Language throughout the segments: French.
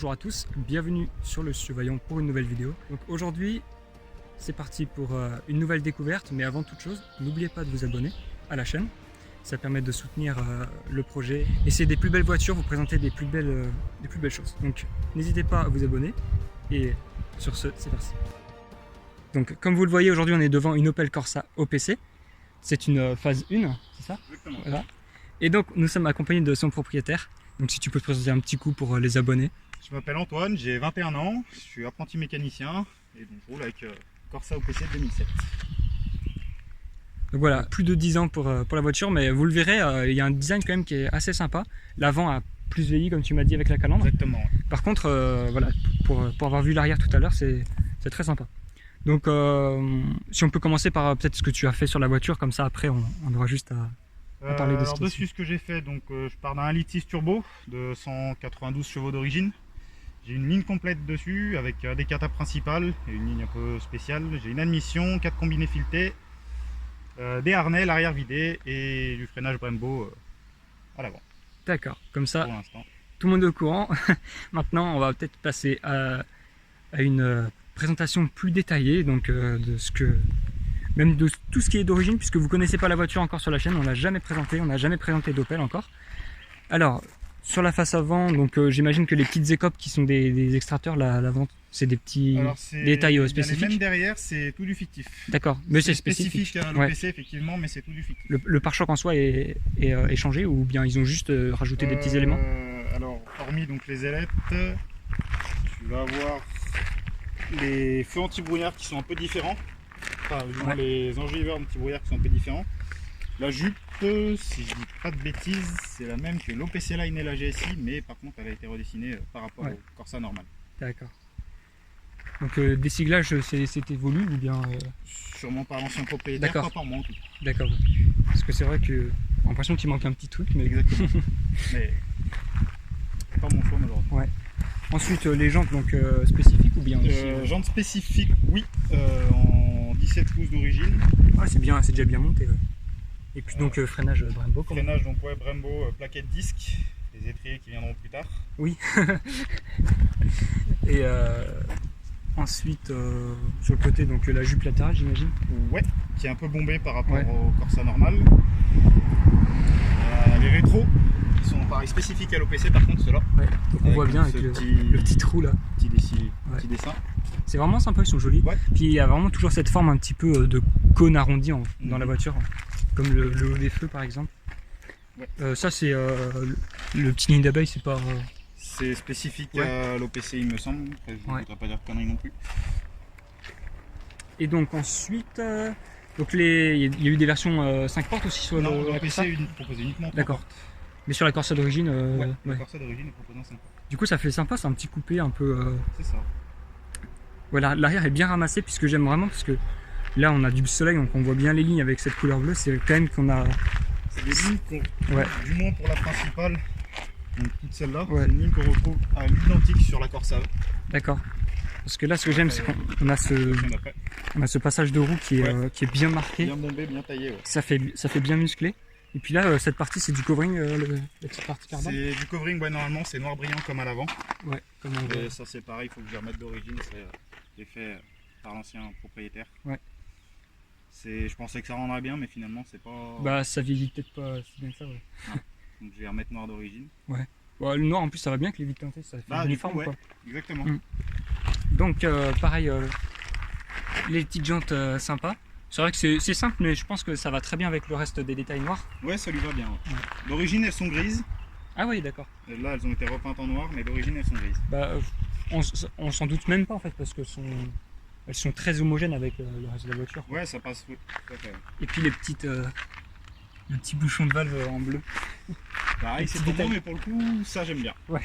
bonjour à tous, bienvenue sur le Surveillant pour une nouvelle vidéo. Donc aujourd'hui, c'est parti pour une nouvelle découverte, mais avant toute chose, n'oubliez pas de vous abonner à la chaîne. Ça permet de soutenir le projet, essayer des plus belles voitures, vous présenter des plus belles choses. Donc n'hésitez pas à vous abonner et sur ce, c'est parti. Donc comme vous le voyez, aujourd'hui on est devant une Opel Corsa OPC. C'est une phase 1, c'est ça? Exactement. Voilà. Et donc nous sommes accompagnés de son propriétaire. Donc si tu peux te présenter un petit coup pour les abonnés. Je m'appelle Antoine, j'ai 21 ans, je suis apprenti mécanicien et donc je roule avec Corsa OPC 2007. Donc voilà, plus de 10 ans pour la voiture, mais vous le verrez, il y a un design quand même qui est assez sympa. L'avant a plus vieilli comme tu m'as dit avec la calandre. Exactement. Par contre, voilà, pour avoir vu l'arrière tout à l'heure, c'est très sympa. Donc si on peut commencer par peut-être ce que tu as fait sur la voiture, comme ça après on aura juste à parler de alors dessus ce que j'ai fait, donc je pars d'un 1.6 turbo de 192 chevaux d'origine. J'ai une ligne complète dessus avec des catas principales et une ligne un peu spéciale. J'ai une admission, 4 combinés filetés, des harnais, l'arrière vidé et du freinage Brembo à l'avant. D'accord, comme ça pour l'instant. Tout le monde est au courant. Maintenant on va peut-être passer à une présentation plus détaillée donc de ce que même de tout ce qui est d'origine, puisque vous connaissez pas la voiture encore sur la chaîne, on n'a jamais présenté d'Opel encore. Alors sur la face avant, donc j'imagine que les petites écopes qui sont des extracteurs, l'avant c'est des petits détails spécifiques. Même derrière c'est tout du fictif. D'accord, mais c'est spécifique à l'OPC effectivement, mais c'est tout du fictif. Le pare-choc en soi est changé ou bien ils ont juste rajouté des petits éléments? Alors hormis donc les ailettes, tu vas avoir les feux anti-brouillard qui sont un peu différents. Enfin, les enjoliveurs anti-brouillard qui sont un peu différents. La jupe, si je dis pas de bêtises, c'est la même que l'OPC Line et la GSI, mais par contre elle a été redessinée par rapport au Corsa normal. D'accord. Donc des ciglages, c'était voulu ou bien Sûrement par l'ancien propriétaire, pas par moi en tout cas. D'accord. Parce que c'est vrai que j'ai l'impression qu'il manque un petit truc, mais exactement. Mais pas mon choix malheureusement. Ouais. Ensuite les jantes donc spécifiques ou bien aussi, jantes spécifiques, oui, en 17 pouces d'origine. Ouais, c'est déjà bien monté. Ouais. Et puis donc freinage Brembo. Freinage donc ouais, Brembo, plaquette disque, les étriers qui viendront plus tard. Oui. Et ensuite sur le côté donc la jupe latérale j'imagine. Ouais, qui est un peu bombée par rapport au Corsa normal. Les rétros qui sont pareil spécifiques à l'OPC par contre ceux-là. Ouais, donc on voit bien avec le petit trou là. Petit dessin. C'est vraiment sympa, ils sont jolis. Ouais. Puis il y a vraiment toujours cette forme un petit peu de cône arrondi dans la voiture, comme le haut des feux par exemple. Ouais. Ça c'est le petit nid d'abeille, c'est pas... C'est spécifique à l'OPC il me semble, après, je ne voudrais pas dire de conneries non plus. Et donc ensuite, donc il y a eu des versions 5 portes aussi sur l'OPC proposait uniquement 3 portes. Mais sur la Corsa d'origine, la Corsa d'origine est proposée en 5 portes. Du coup ça fait sympa, c'est un petit coupé un peu... C'est ça. Voilà, l'arrière est bien ramassé puisque j'aime vraiment, parce que là on a du soleil donc on voit bien les lignes avec cette couleur bleue, c'est quand même qu'on a... C'est des lignes du moins pour la principale, donc toute celle-là, c'est une ligne qu'on retrouve à l'identique sur la Corsa. D'accord. Parce que là ce que j'aime c'est qu'on a ce passage de roue qui est bien marqué. Bien bombé, bien taillé. Ouais. Ça fait bien musclé. Et puis là cette partie c'est du covering, la petite partie carbone. C'est du covering, normalement c'est noir brillant comme à l'avant. Ouais, comme on voit. Et ça c'est pareil, il faut que je le remette d'origine, c'est fait par l'ancien propriétaire. Ouais. Je pensais que ça rendrait bien mais finalement c'est pas... Bah ça vieillit peut-être pas si bien que ça, ouais. Donc je vais remettre noir d'origine. Ouais. Bon, le noir en plus ça va bien avec les vitres teintées, ça fait uniforme quoi. Exactement. Donc pareil, les petites jantes sympas. C'est vrai que c'est simple mais je pense que ça va très bien avec le reste des détails noirs. Ouais, ça lui va bien. Ouais. D'origine elles sont grises. Ah oui, d'accord. Là elles ont été repeintes en noir mais d'origine elles sont grises. Bah on s'en doute même pas en fait parce que elles sont très homogènes avec le reste de la voiture. Ouais, ça passe, oui. Et puis les petites le petit bouchon de valve en bleu. Pareil, c'est pour moi, mais pour le coup, ça j'aime bien. Ouais.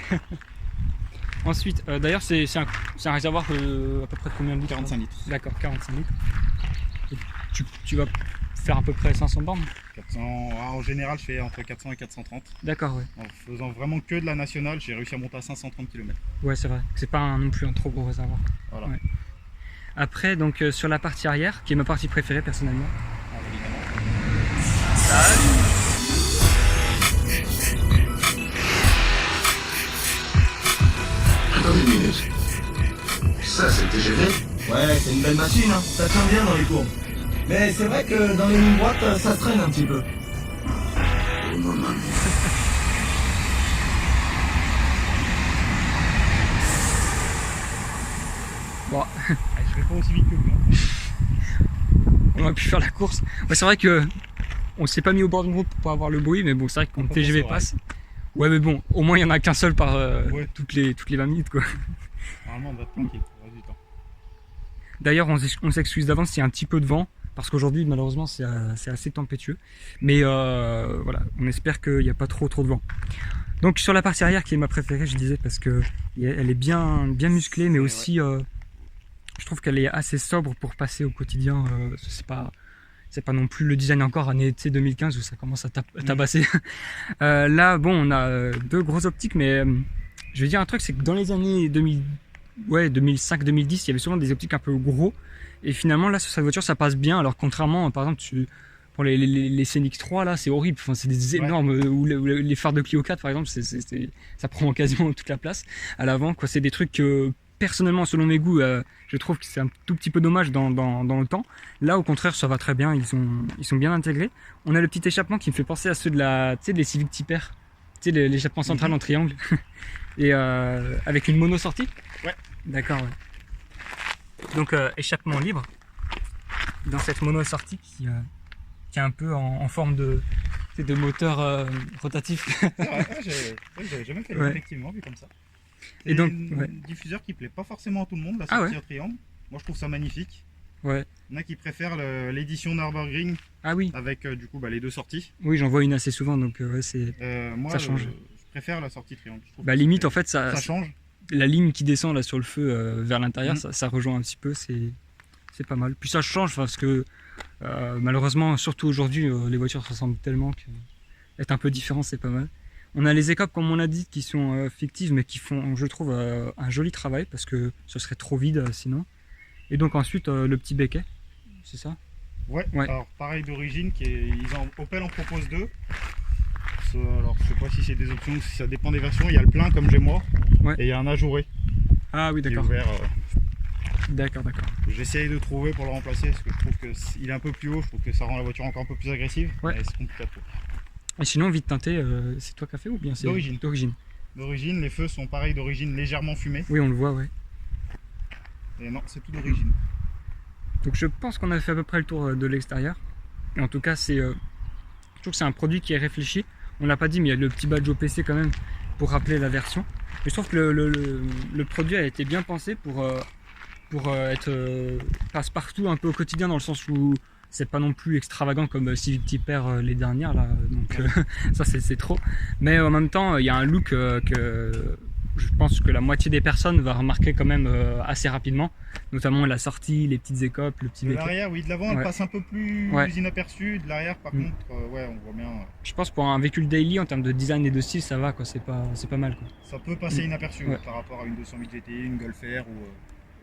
Ensuite, d'ailleurs, c'est un réservoir à peu près de combien de litres? 45 litres. D'accord, 45 litres. Et tu vas faire à peu près 500 bornes? 400, en général, je fais entre 400 et 430. D'accord, ouais. En faisant vraiment que de la nationale, j'ai réussi à monter à 530 km. Ouais, c'est vrai. C'est pas non plus un trop gros réservoir. Voilà. Ouais. Après, donc sur la partie arrière, qui est ma partie préférée personnellement. Salut. Attendez une minute. Ça, c'est le TGV? Ouais, c'est une belle machine, hein. Ça tient bien dans les courbes. Mais c'est vrai que dans les lignes droites, ça traîne un petit peu. Oh non, non, non. Bon, Je vais pas aussi vite que vous. on aurait pu faire la course. Ouais, c'est vrai que on s'est pas mis au bord d'une route pour pas avoir le bruit, mais bon, c'est vrai que quand le TGV passe. Ouais, mais bon, au moins il y en a qu'un seul par Ouais. toutes les 20 minutes, quoi. Normalement, on va être tranquille pour le reste du temps. D'ailleurs, on s'excuse d'avance s'il y a un petit peu de vent, parce qu'aujourd'hui, malheureusement, c'est assez tempétueux. Mais voilà, on espère qu'il n'y a pas trop de vent. Donc sur la partie arrière, qui est ma préférée, je disais, parce que elle est bien musclée, mais aussi, je trouve qu'elle est assez sobre pour passer au quotidien. C'est pas non plus le design encore année 2015 où ça commence à tabasser. Là, bon, on a deux grosses optiques, mais je vais dire un truc, c'est que dans les années 2005-2010, il y avait souvent des optiques un peu gros. Et finalement, là, sur cette voiture, ça passe bien. Alors, contrairement, par exemple, pour les CNX3, là, c'est horrible. Enfin, c'est des énormes. Ou les phares de Clio 4, par exemple, ça prend quasiment toute la place à l'avant, quoi. C'est des trucs que, personnellement, selon mes goûts, je trouve que c'est un tout petit peu dommage dans le temps. Là, au contraire, ça va très bien. Ils sont bien intégrés. On a le petit échappement qui me fait penser à ceux des Civic Type R. Tu sais, l'échappement central en triangle. Et avec une mono sortie. Ouais. D'accord, ouais. Donc, échappement libre. Dans cette mono sortie qui est un peu en forme de moteur rotatif. J'avais jamais fait Ouais. effectivement, vu comme ça. Et donc, un diffuseur qui plaît pas forcément à tout le monde, la Ah sortie ouais. en triangle. Moi, je trouve ça magnifique. Ouais. Il y en a qui préfèrent l'édition Nürburgring Ah oui. avec du coup les deux sorties. Oui, j'en vois une assez souvent, donc ouais, Moi, Ça change. je préfère la sortie triangle. Je trouve bah que limite en fait ça change. la ligne qui descend là sur le feu vers l'intérieur, Mhm. ça rejoint un petit peu, c'est pas mal. Puis ça change parce que malheureusement, surtout aujourd'hui, les voitures se ressemblent tellement que être un peu différent, c'est pas mal. On a les écopes, comme on a dit, qui sont fictives, mais qui font, je trouve, un joli travail parce que ce serait trop vide sinon. Et donc ensuite, le petit becquet, c'est ça? Ouais. Ouais. Alors pareil d'origine, Opel en propose deux. Alors je sais pas si c'est des options, si ça dépend des versions. Il y a le plein comme j'ai moi, Ouais. et il y a un ajouré Ah oui, qui est d'accord. ouvert. D'accord. J'essaye de trouver pour le remplacer parce que je trouve qu'il est un peu plus haut. Je trouve que ça rend la voiture encore un peu plus agressive. Ouais. Mais c'est compliqué à trouver. Et sinon, vite teinté, c'est toi qui as fait ou bien c'est D'origine. D'origine. D'origine, les feux sont pareils d'origine, légèrement fumés. Oui, on le voit, ouais. Et non, c'est tout d'origine. Donc je pense qu'on a fait à peu près le tour de l'extérieur. Et en tout cas, je trouve que c'est un produit qui est réfléchi. On l'a pas dit, mais il y a le petit badge OPC quand même pour rappeler la version. Mais je trouve que le produit a été bien pensé pour être passe-partout un peu au quotidien, dans le sens où c'est pas non plus extravagant comme Civic Type R les dernières là. Donc ça c'est trop. Mais en même temps, il y a un look que je pense que la moitié des personnes va remarquer quand même assez rapidement, notamment la sortie, les petites écopes, le petit De becquet. l'arrière, oui, de l'avant, elle Ouais. passe un peu plus Ouais. inaperçue. De l'arrière, par Mm. contre, ouais, on voit bien. Je pense pour un véhicule daily en termes de design et de style, ça va quoi, c'est pas mal quoi. Ça peut passer Mm. inaperçu Ouais. par rapport à une 208 GTI, une Golf R ou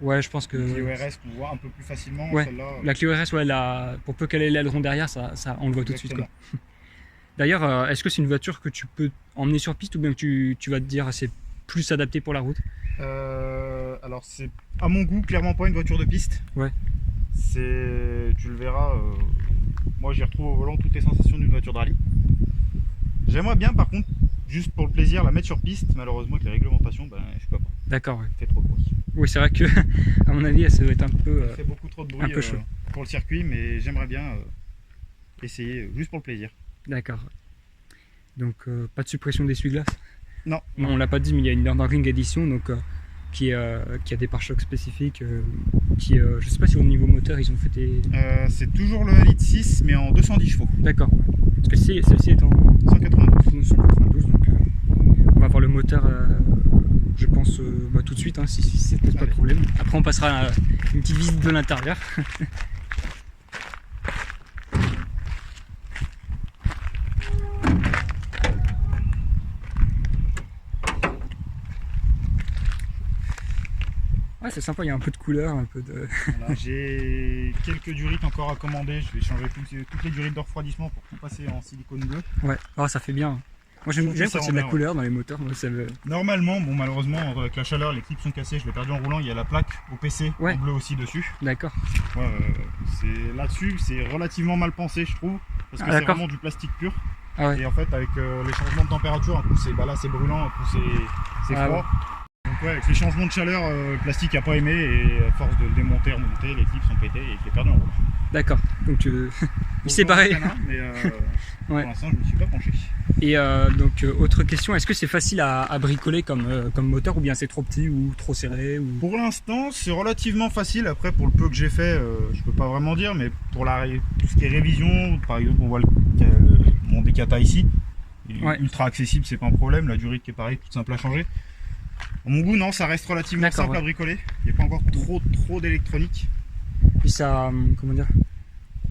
Ouais, je pense que une Clio RS qu'on voit un peu plus facilement. Ouais. Celle-là, la Clio RS, ouais, pour peu qu'elle ait l'aileron derrière, ça on le voit tout de suite quoi. exactement. D'ailleurs, est-ce que c'est une voiture que tu peux emmener sur piste ou bien que tu vas te dire c'est plus adapté pour la route? Alors c'est à mon goût clairement pas une voiture de piste. Ouais. Tu le verras. Moi j'y retrouve au volant toutes les sensations d'une voiture de rallye. J'aimerais bien par contre, juste pour le plaisir, la mettre sur piste. Malheureusement avec les réglementations, je peux pas. D'accord, ouais. C'est trop grosse. Oui, c'est vrai que à mon avis, ça doit être un peu. Ça fait beaucoup trop de un bruit peu chaud. pour le circuit, mais j'aimerais bien essayer juste pour le plaisir. D'accord. Donc pas de suppression d'essuie-glace. Non. Non, on l'a pas dit, mais il y a une Nürburgring Edition donc qui a des pare-chocs spécifiques. Je sais pas si au niveau moteur ils ont fait des. C'est toujours le Elite 6 mais en 210 chevaux. D'accord. Parce que celle-ci est en 192. 192, donc on va voir le moteur. Je pense tout de suite, hein, si ça ne pose pas de problème. Après, on passera une petite visite de l'intérieur. Ouais, c'est sympa, il y a un peu de couleur, un peu de. Voilà, j'ai quelques durites encore à commander. Je vais changer toutes les durites de refroidissement pour tout passer en silicone bleu. Ouais, oh, ça fait bien. Moi j'aime trouve bien que ça quand il y a de la rend bien, couleur dans les moteurs. Moi, ça me... Normalement, bon malheureusement avec la chaleur, les clips sont cassés, je l'ai perdu en roulant, il y a la plaque OPC Ouais. en bleu aussi dessus. D'accord. Ouais, c'est là-dessus, c'est relativement mal pensé je trouve, parce que Ah, c'est d'accord. vraiment du plastique pur. Ah ouais. Et en fait avec les changements de température, un coup c'est bah là c'est brûlant, un coup c'est Ah froid. ouais. Donc ouais, avec les changements de chaleur, le plastique n'a pas aimé et à force de le démonter, remonter, les clips sont pétés et je l'ai perdu en roulant. D'accord. Donc il s'est barré. Mais pour Ouais. l'instant je ne me suis pas penché. Et donc autre question, est-ce que c'est facile à bricoler comme moteur ou bien c'est trop petit ou trop serré ou... Pour l'instant, c'est relativement facile. Après, pour le peu que j'ai fait, je peux pas vraiment dire, mais pour tout ce qui est révision, par exemple, on voit mon Decata ici, il est Ouais. ultra accessible, c'est pas un problème. La durite qui est pareil, toute simple à changer. À mon goût, non, ça reste relativement D'accord, simple ouais. à bricoler. Il n'y a pas encore trop d'électronique. Puis ça, comment dire.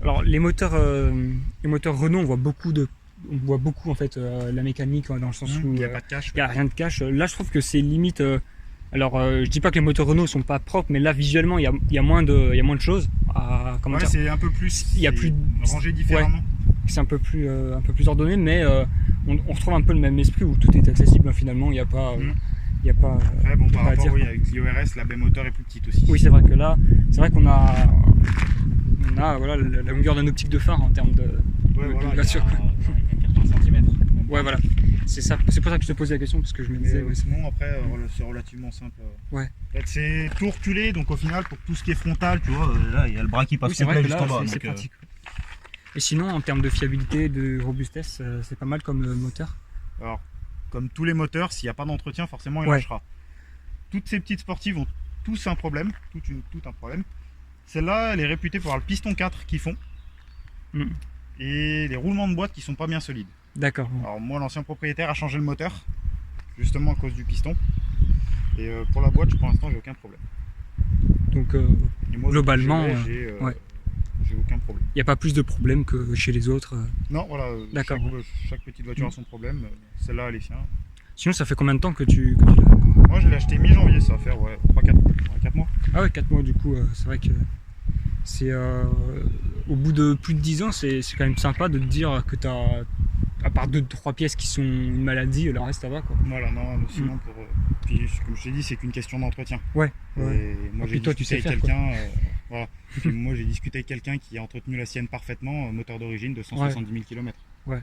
Alors les moteurs Renault, on voit beaucoup en fait la mécanique dans le sens où Il n'y a pas de cache. il n'y a rien de cache. Là, je trouve que c'est limite. Je dis pas que les moteurs Renault sont pas propres, mais là, visuellement, il y a moins de choses. Comment Ouais, dire, c'est un peu plus. Il y a c'est plus rangé différemment. c'est un peu plus ordonné, mais on retrouve un peu le même esprit où tout est accessible. Hein, finalement, il n'y a pas. Il y a pas. Après, bon, par pas à rapport, dire. oui, avec l'IORS, la baie moteur est plus petite aussi. Oui, c'est vrai que là, c'est vrai qu'on a voilà, la longueur d'un optique de phare en termes de voilà, voiture. il y a 80 cm. Ouais, voilà. C'est ça. C'est pour ça que je te posais la question parce que je me Mais disais. Ouais, sinon, après, c'est relativement simple. Ouais. En fait, c'est tout reculé, donc au final, pour tout ce qui est frontal, tu vois, là, il y a le bras qui passe oui, c'est vrai complet que là, jusqu'en bas. c'est donc, pratique. Et sinon, en termes de fiabilité, de robustesse, c'est pas mal comme moteur. Alors, comme tous les moteurs, s'il n'y a pas d'entretien, forcément, il Ouais. lâchera. Toutes ces petites sportives ont tous un problème, tout un problème. Celle-là, elle est réputée pour avoir le piston 4 qu'ils font Mm. et les roulements de boîte qui sont pas bien solides. D'accord. Alors moi, l'ancien propriétaire a changé le moteur, justement à cause du piston. Et pour la boîte, pour l'instant, j'ai aucun problème. Donc, Et moi, Globalement, depuis que je l'ai, ouais. j'ai aucun problème. il n'y a pas plus de problèmes que chez les autres. Non, voilà, D'accord. chaque petite voiture a son problème. Celle-là, elle est sienne. Sinon, ça fait combien de temps que tu l'as? Moi, je l'ai acheté mi-janvier, ça va faire 4 mois. Ah ouais, 4 mois du coup, c'est vrai que c'est au bout de plus de 10 ans, c'est quand même sympa de te dire que tu as, à part 2-3 pièces qui sont une maladie, le reste ça va quoi. Voilà, non, sinon, puis comme je t'ai dit, c'est qu'une question d'entretien. Ouais. Et moi, Et j'ai puis toi, tu discuté sais avec faire, quelqu'un. Voilà. Puis moi, j'ai discuté avec quelqu'un qui a entretenu la sienne parfaitement, moteur d'origine de 170 000 km. Ouais.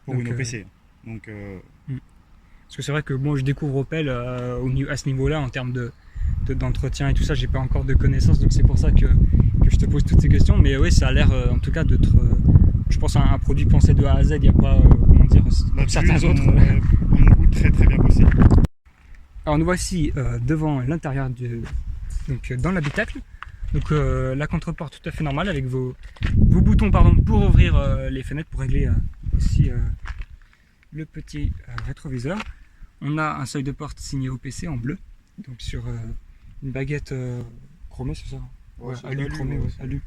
Pour Donc, une OPC. Donc, Parce que c'est vrai que moi je découvre Opel à ce niveau-là en termes d'entretien et tout ça, j'ai pas encore de connaissances, donc c'est pour ça que je te pose toutes ces questions. Mais oui, ça a l'air en tout cas d'être, je pense, un produit pensé de A à Z. Il n'y a pas, comment dire, comme là-dessus, certains ils ont, autres. à mon goût, très très bien bossé. Alors nous voici devant l'intérieur donc dans l'habitacle. Donc la contreporte tout à fait normale avec vos boutons pour ouvrir les fenêtres, pour régler aussi le petit rétroviseur. On a un seuil de porte signé OPC en bleu, donc sur une baguette chromée, c'est ça? Ouais, c'est alu alu, chromé, ouais, ouais, c'est- alu.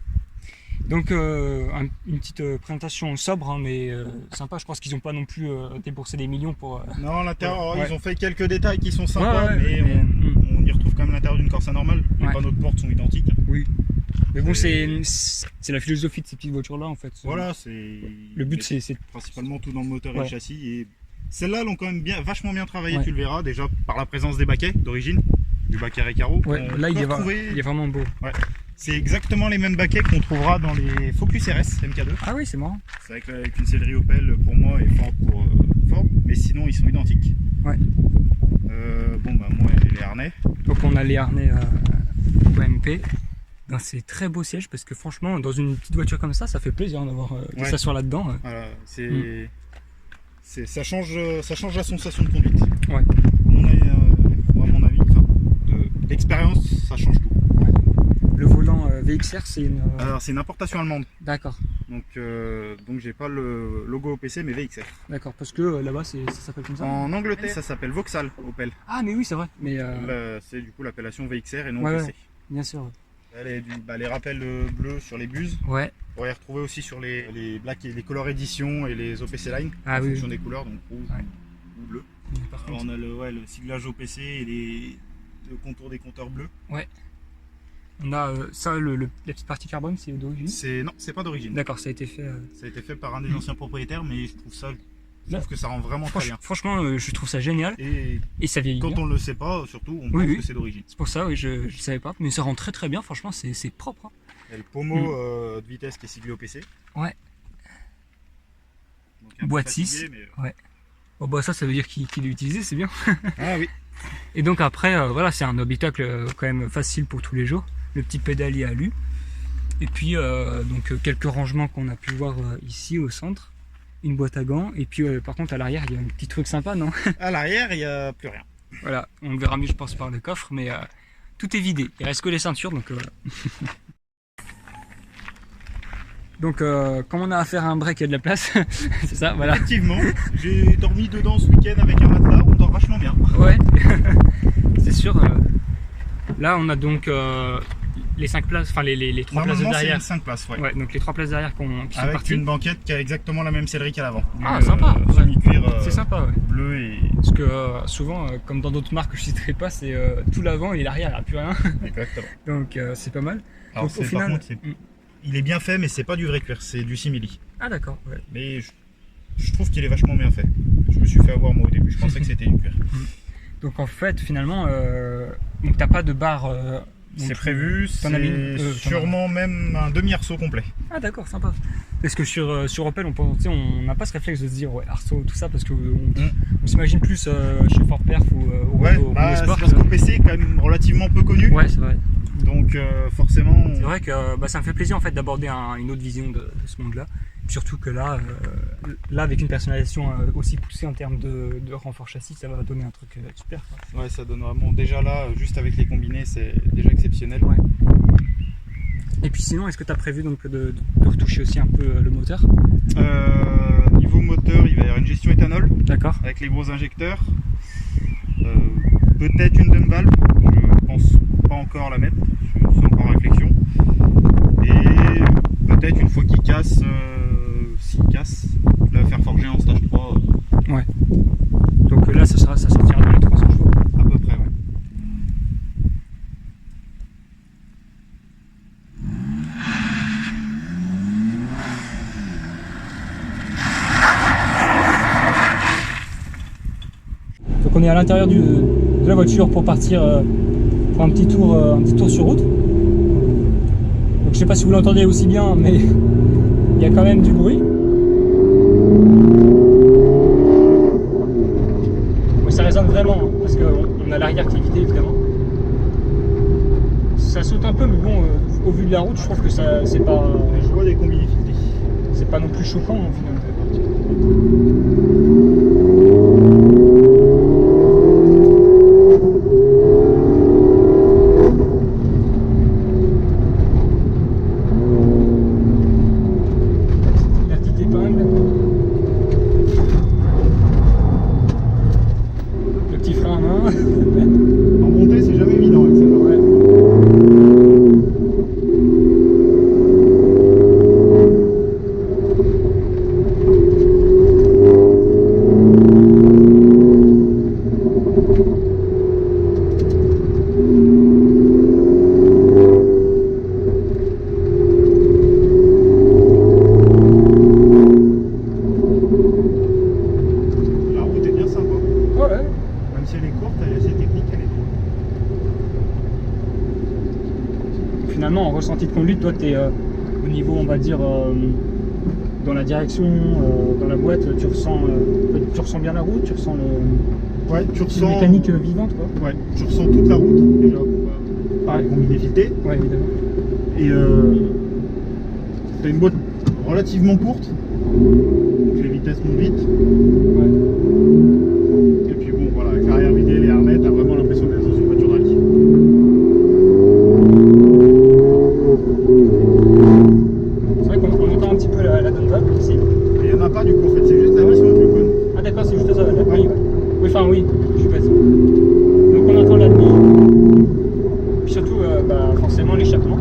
Donc une petite présentation sobre, hein, mais sympa. Je pense qu'ils n'ont pas non plus déboursé des millions pour. Non, l'intérieur, Ouais. ils ont fait quelques détails qui sont sympas, Ouais, mais mais, on y retrouve quand même l'intérieur d'une Corsa normale. Les Ouais. panneaux de porte sont identiques. Oui. Mais bon, Et- c'est la philosophie de ces petites voitures-là en fait. Voilà, c'est. Le but c'est principalement tout dans le moteur et Ouais. le châssis. Et celles-là l'ont quand même vachement bien travaillé, Ouais. tu le verras, déjà par la présence des baquets d'origine, du baquet Recaro. ouais, On là peut il est retrouver- vraiment beau. C'est exactement les mêmes baquets qu'on trouvera dans les Focus RS MK2. Ah oui, c'est marrant. C'est vrai qu'avec une sellerie Opel pour moi et Ford pour Ford, mais sinon ils sont identiques. Ouais. Bon bah moi j'ai les harnais. Donc on a les harnais OMP dans ces très beaux sièges, parce que franchement dans une petite voiture comme ça fait plaisir d'avoir de Ouais. s'asseoir là-dedans. Voilà, Mm. ça change la sensation de conduite. Ouais. Moi, à mon avis, enfin, de l'expérience, ça change tout. Le volant VXR c'est une... Alors c'est une importation allemande, D'accord, donc j'ai pas le logo OPC mais VXR. d'accord, parce que là-bas ça s'appelle comme ça. En Angleterre, ça s'appelle Vauxhall Opel. Ah mais oui c'est vrai, mais Là, c'est du coup l'appellation VXR et non Ouais, OPC. ouais. bien sûr. Les rappels bleus sur les buses. Ouais, On va les retrouver aussi sur les Black et les Color Edition et les OPC Line Ah en oui, fonction oui. des couleurs, donc rouge Ouais. ou bleu. mais par contre, On a le siglage OPC et le contour des compteurs bleus. on a ça, la petite partie carbone c'est d'origine. Non, c'est pas d'origine. D'accord, ça a été fait... Ça a été fait par un des anciens propriétaires, mais je trouve ça Je trouve que ça rend vraiment très bien. Franchement, je trouve ça génial. Et ça vieillit quand bien. on ne le sait pas, surtout, on pense que c'est d'origine. C'est pour ça, oui, je ne savais pas. Mais ça rend très très bien, franchement, c'est propre. Hein. Il y a le pommeau de vitesse qui est siglé au PC. Ouais. Donc, un peu Boîte fatigué, 6. mais... Ouais. Oh, bah ça veut dire qu'il est utilisé, c'est bien. Ah oui. Et donc après, voilà, c'est un habitacle quand même facile pour tous les jours. Le petit pédalier alu. Et puis, donc quelques rangements qu'on a pu voir ici au centre. Une boîte à gants. Et puis, par contre, à l'arrière, il y a un petit truc sympa, non? À l'arrière, il n'y a plus rien. Voilà, on le verra mieux, je pense, par le coffre. Mais tout est vidé. Il reste que les ceintures, donc voilà. Donc, comme on a affaire à un break, il y a de la place. C'est ça, voilà. Effectivement, j'ai dormi dedans ce week-end avec un matelas, on dort vachement bien. Ouais, c'est sûr. Là, on a donc les 5 places, enfin les 3 places de Normalement, c'est derrière. 5 places, ouais. Ouais, donc les 3 places derrière qui sont Avec parties. une banquette qui a exactement la même sellerie qu'à l'avant. Ah, sympa. Ouais. Semi-cuir C'est sympa, ouais. bleu et... Parce que souvent, comme dans d'autres marques que je citerai pas, c'est tout l'avant et l'arrière, il n'y a plus rien. Exactement. Donc c'est pas mal. Alors, Donc, au par final, contre, il est bien fait, mais c'est pas du vrai cuir, c'est du simili. Ah d'accord, ouais. Mais je trouve qu'il est vachement bien fait. Je me suis fait avoir moi au début, je pensais que c'était du cuir. Donc en fait, finalement, donc t'as pas de barre. C'est prévu, t'en as mis c'est sûrement même un demi-arceau complet. Ah d'accord, sympa. Parce que sur Opel, on n'a pas ce réflexe de se dire ouais, arceau, tout ça, parce qu'on on s'imagine plus chez Ford Perf ou Ouais, au c'est Sport. parce qu'au PC est quand même relativement peu connu. Ouais, c'est vrai. Donc forcément... C'est vrai que ça me fait plaisir en fait d'aborder une autre vision de ce monde-là. Surtout que là, avec une personnalisation aussi poussée en termes de renfort châssis, ça va donner un truc super. Quoi. Ouais, ça donne vraiment... Déjà là, juste avec les combinés, c'est déjà exceptionnel. Ouais. Et puis sinon, est-ce que tu as prévu donc, de retoucher aussi un peu le moteur? Niveau moteur, il va y avoir une gestion éthanol. D'accord. Avec les gros injecteurs. Peut-être une dump valve. Je pense pas encore la mettre. C'est encore en réflexion. Et peut-être une fois qu'il casse, s'il casse, la faire forger en stage 3. Ouais. Donc là, ça sortira dans les 300 chevaux. À peu près, ouais. Donc on est à l'intérieur de la voiture pour partir pour un petit tour sur route. Donc je sais pas si vous l'entendez aussi bien, mais il y a quand même du bruit. Oui, ça résonne vraiment, hein, parce qu'on a l'arrière qui est vidé évidemment. Ça saute un peu, mais bon, au vu de la route, je trouve que ça c'est pas. Je vois des combinés filtrés. C'est pas non plus choquant au final. La petite épingle. Le petit frein à main. En montée, c'est jamais évident avec celle-là. Ouais. La route est bien sympa. Ouais. Même si elle est courte, elle est assez technique, elle est drôle. Finalement, en ressenti de conduite, toi, tu es au niveau, on va dire, dans la direction, dans la boîte, tu ressens bien la route, tu ressens Ouais, tu une ressens... mécanique vivante, quoi. Ouais, tu ressens toute la route, déjà, par les combinés filtrés. Ouais, évidemment. Et t'as une boîte relativement courte, donc les vitesses montent vite. Ouais. Et puis bon, voilà, avec l'arrière vidé, les harnais, t'as vraiment l'impression d'être dans une voiture de rallye. C'est vrai qu'on entend un petit peu la dump valve ici. Et il n'y en a pas du coup, en fait, c'est juste la mission avec le cône. Ah d'accord, c'est juste ça. Là. Oui, ouais. Oui, enfin oui, je suis bête. Donc on entend la demi. Puis surtout, forcément l'échappement.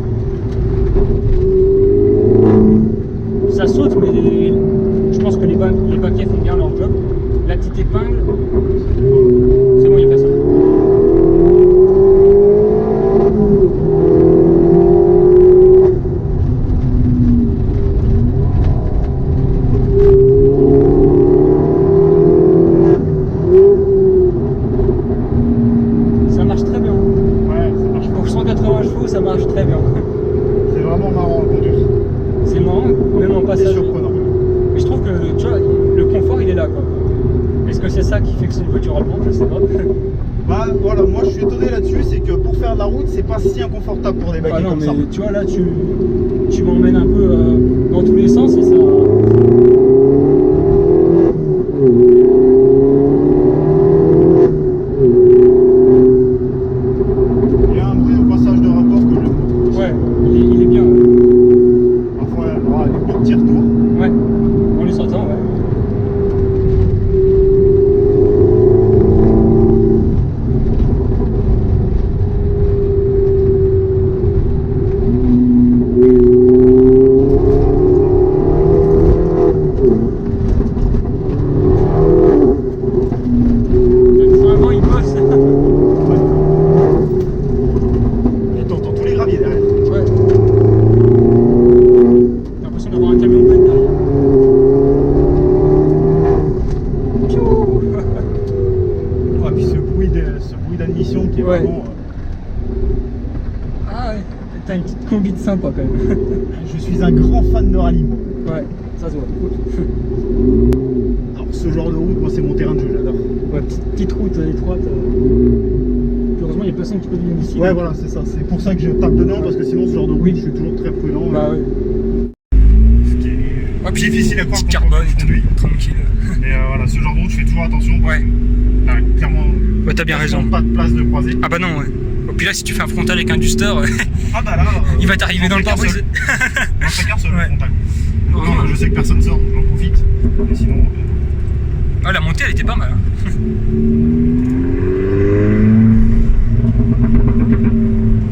Ça saute, mais je pense que les baquets font bien leur job. La petite épingle, c'est généralement, je sais pas. Bah voilà, moi je suis étonné là-dessus, c'est que pour faire de la route, c'est pas si inconfortable pour des Ah baguettes non, comme mais ça. tu vois là, tu m'emmènes un peu dans tous les sens et ça. Il y a un bruit au passage de rapport que j'aime beaucoup. Ouais, il est bien. Ouais. Parfois il y aura des petits retours. Ouais, on les entend, ouais. Vraiment, il bosse. Ouais. Et t'entends tous les graviers derrière. Ouais. J'ai l'impression d'avoir un camion plein derrière. Piou. Ouais, puis ce bruit d'admission qui est Ouais. vraiment. Ah ouais, t'as une petite combi de sympa quand même. Je suis un grand fan de rallye. Ouais, ça se voit. Alors ce genre de route, moi c'est mon terrain de jeu, j'adore. Ouais, petite route étroite. Puis heureusement, il n'y a personne qui peut venir ici. Ouais, donc. voilà, c'est ça. C'est pour ça que je tape dedans, parce que sinon ce genre de route, Oui. je suis toujours très prudent. Bah ouais. Ce qui est difficile à croire Petite quand carbone, on conduit. tranquille. Mais voilà, ce genre de route, je fais toujours attention. Ouais. T'as clairement Ouais, t'as bien raison. pas de place de croiser. Ah bah non, ouais. Et puis là, si tu fais un frontal avec un Duster, Ah bah là, il va t'arriver dans le pare-brise. Dans le placard, seul, Ouais. le frontal. Oh, Non, je sais que personne sort, j'en profite. Mais sinon. Ah, la montée, elle était pas mal. Hein.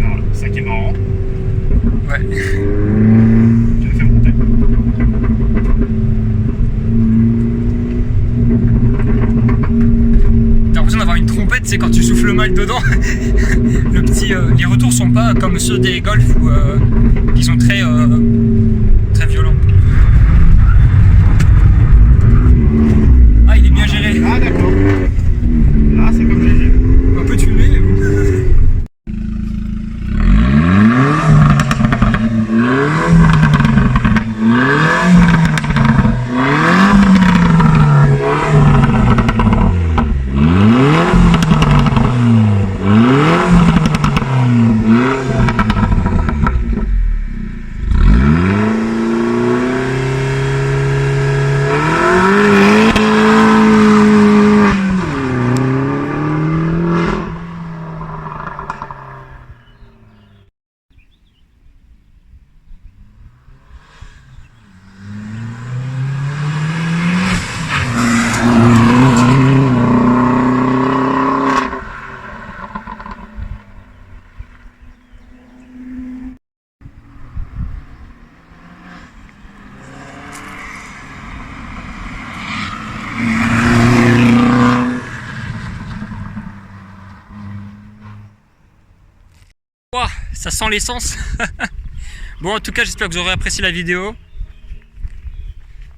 Alors, ça qui est marrant, Ouais. j'ai fait monter. T'as l'impression d'avoir une trompette, c'est quand tu souffles mal dedans. Le petit, les retours sont pas comme ceux des Golf où ils sont très violents. Ah, il est bien géré. Ah d'accord. Là, c'est comme j'ai dit. Un peu de fumée, mais bon. Ouah, ça sent l'essence. Bon, en tout cas, j'espère que vous aurez apprécié la vidéo.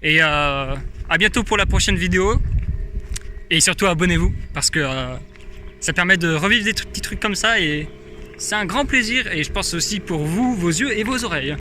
Et à bientôt pour la prochaine vidéo. Et surtout, abonnez-vous parce que ça permet de revivre des petits trucs comme ça. Et c'est un grand plaisir. Et je pense aussi pour vous, vos yeux et vos oreilles.